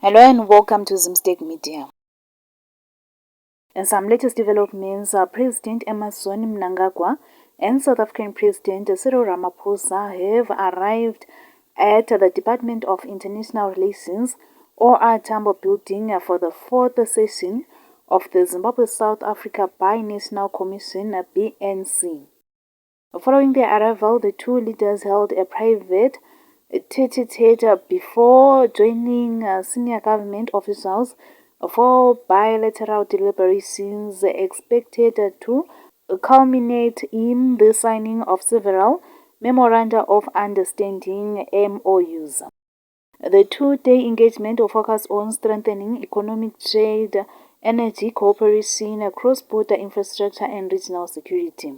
Hello and welcome to Zimstake Media. In some latest developments, President Emmerson Mnangagwa and South African President Cyril Ramaphosa have arrived at the Department of International Relations OR Tambo building for the fourth session of the Zimbabwe-South Africa Binational Commission BNC. Following their arrival, the two leaders held a private tete-a-tete before joining senior government officials for bilateral deliberations expected to culminate in the signing of several Memoranda of Understanding MOUs. The two-day engagement will focus on strengthening economic trade, energy cooperation, cross-border infrastructure and regional security.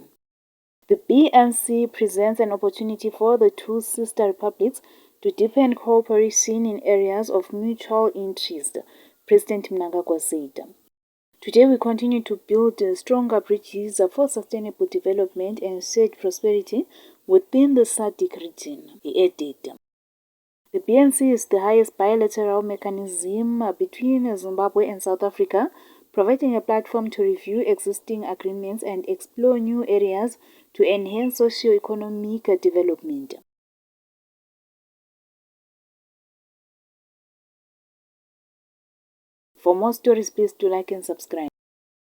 The BNC presents an opportunity for the two sister republics to deepen cooperation in areas of mutual interest, President Mnangagwa said. Today we continue to build stronger bridges for sustainable development and shared prosperity within the SADC region, he added. The BNC is the highest bilateral mechanism between Zimbabwe and South Africa, providing a platform to review existing agreements and explore new areas to enhance socio-economic development. For more stories, please do like and subscribe.